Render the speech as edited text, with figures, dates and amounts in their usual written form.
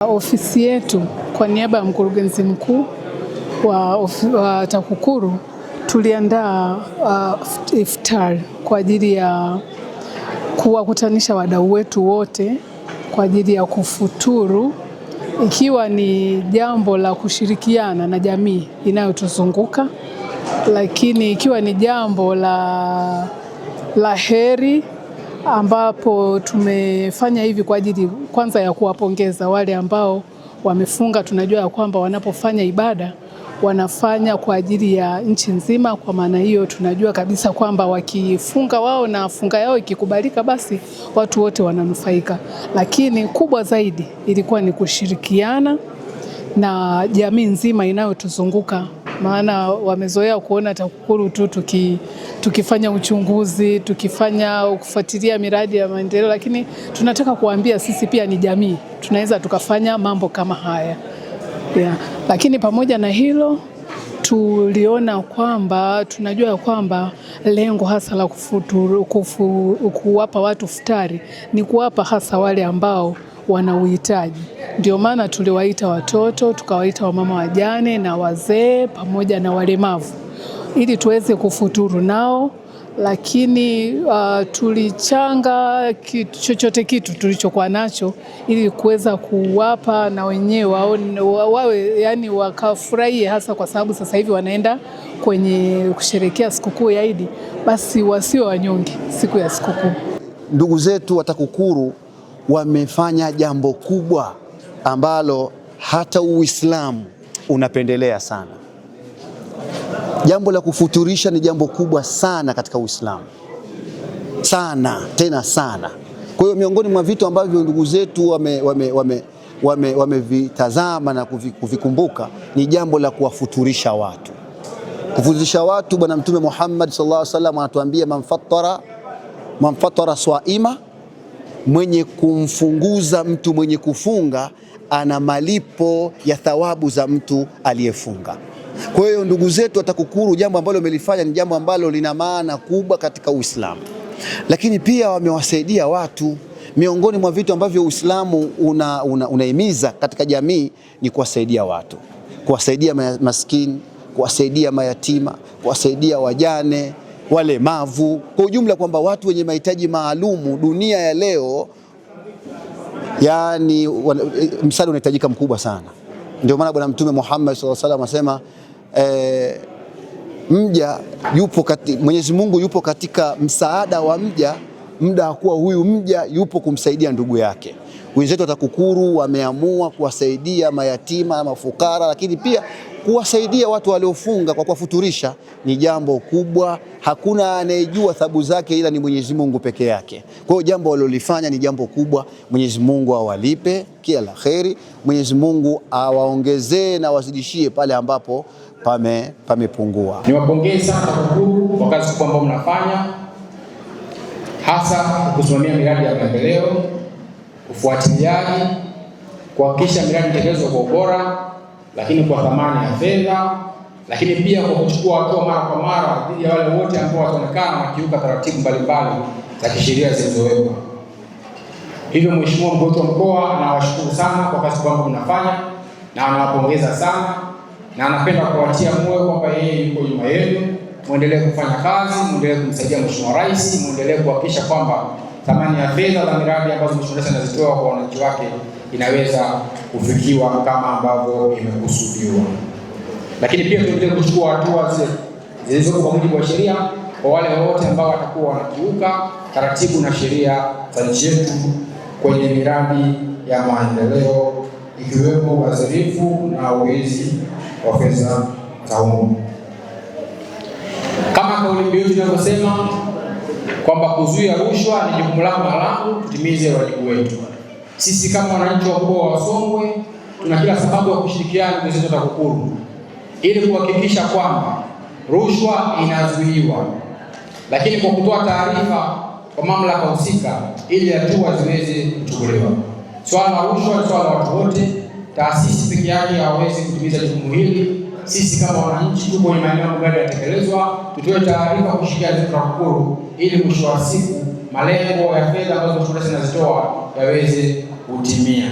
Ofisi yetu kwa niaba ya mkurugenzi mkuu wa TAKUKURU tuliandaa iftar kwa ajili ya kuwakutanisha wadau wetu wote kwa ajili ya kufuturu, ikiwa ni jambo la kushirikiana na jamii inayotuzunguka, lakini ikiwa ni jambo la heri, ambapo tumefanya hivi kwa ajili kwanza ya kuwapongeza wale ambao wamefunga. Tunajua ya kwamba wanapofanya ibada wanafanya kwa ajili ya nchi nzima. Kwa maana hiyo tunajua kabisa kwamba wakifunga wao na funga yao ikikubalika, basi watu wote wananufaika. Lakini kubwa zaidi ilikuwa ni kushirikiana na jamii nzima inayotuzunguka, maana wamezoea kuona TAKUKURU tu tukifanya uchunguzi, tukifanya kufuatilia miradi ya maendeleo, lakini tunataka kuambia sisi pia ni jamii, tunaweza tukafanya mambo kama haya. Lakini pamoja na hilo tuliona kwamba tunajua kwamba lengo hasa la kuwapa watu futari ni kuwapa hasa wale ambao wana uhitaji. Ndio maana tuliwaita watoto, tukawaita wamama wajane na wazee pamoja na walemavu ili tuweze kufuturu nao, lakini tulichanga chochote kitu tulichokuwa nacho ili kuweza kuwapa na wenyewe wawe yani wakafurahie, hasa kwa sababu sasa hivi wanaenda kwenye kusherehekea sikukuu ya Idi, basi wasiwe wanyonge siku ya sikukuu. Ndugu zetu wa TAKUKURU wamefanya jambo kubwa ambalo hata Uislamu unapendelea sana. Jambo la kufuturisha ni jambo kubwa sana katika Uislamu, sana tena sana. Kwa hiyo miongoni mwa vitu ambavyo ndugu zetu wamevitazama na kuvikumbuka ni jambo la kuwafuturisha watu. Kufuturisha watu, Bwana Mtume Muhammad sallallahu alaihi wasallam anatuambia man fatara swaima, mwenye kumfunguza mtu mwenye kufunga ana malipo ya thawabu za mtu aliyefunga. Kwa hiyo ndugu zetu wa TAKUKURU, jambo ambalo wamelifanya ni jambo ambalo lina maana kubwa katika Uislamu, lakini pia wamewasaidia watu. Miongoni mwa vitu ambavyo Uislamu unahimiza katika jamii ni kuwasaidia watu, kuwasaidia maskini, kuwasaidia mayatima, kuwasaidia wajane, walemavu, kwa ujumla kwamba watu wenye mahitaji maalumu. Dunia ya leo yani msaada unahitajika mkubwa sana. Ndio maana Bwana Mtume Muhammad sallallahu alaihi wasallam asema Mwenyezi Mungu yupo katika msaada wa mja muda kuwa huyu mja yupo kumsaidia ndugu yake. Wenzetu wa TAKUKURU wameamua kuwasaidia mayatima na mafukara, lakini pia kuwasaidia watu waliofunga kwa kuwafuturisha. Ni jambo kubwa, hakuna anayejua thawabu zake ila ni Mwenyezi Mungu peke yake. Kwa hiyo jambo walilofanya ni jambo kubwa. Mwenyezi Mungu awalipe kila la kheri, Mwenyezi Mungu awaongezee na wazidishie pale ambapo pamepungua. Niwapongeze sana TAKUKURU kwa kazi kubwa ambayo mnafanya, hasa kusimamia miradi ya maendeleo, ufuatiliaji, kuhakikisha miradi inatekelezwa kwa ubora, lakini kwa thamani ya fedha, lakini pia kwa kuchukua hatua mara kwa mara dhidi ya wale wote ambao wataonekana wakiuka taratibu mbalimbali za kisheria zilizowekwa. Hivyo Mheshimiwa Mkuu wetu wa Mkoa anawashukuru sana kwa kazi kubwa mnafanya na anawapongeza sana, na anapenda kuwatia moyo kwamba yeye yuko nyuma yenu. Muendelee kufanya kazi, muendelee kumsaidia Mheshimiwa Rais, muendelee kuhakikisha kwamba thamani ya fedha za miradi ambazo Mheshimiwa Rais anazitoa kwa wananchi wake inaweza kufikiwa kama ambavyo imekusudiwa. Lakini pia tuendelee kuchukua hatua zilizopo kwa mujibu wa sheria kwa wale wote ambao watakuwa wanakiuka taratibu na sheria za nchi yetu kwenye miradi ya maendeleo, ikiwemo ubadhirifu na uwizi wa fedha za umma. Kama kauli mbiu yetu inavyosema kwamba kuzuia rushwa ni jukumu langu na langu, tutimize wajibu wetu. Sisi kama wananchi wa mkoa wa Songwe tuna kila sababu ya kushirikiana na wenzetu wa TAKUKURU ili kuhakikisha kwamba rushwa inazuiwa, lakini kwa kutoa taarifa kwa mamlaka husika ili hatua ziweze kuchukuliwa. Swala la rushwa ni swala la watu wote, taasisi pekee yake hawezi kutimiza jukumu hili. Sisi kama wananchi tuko kwenye maeneo ambayo yanatekelezwa, tutoe taarifa kushirikiana na TAKUKURU ili mwisho wa siku malengo ya fedha ambazo tunazitoa yaweze kutimia.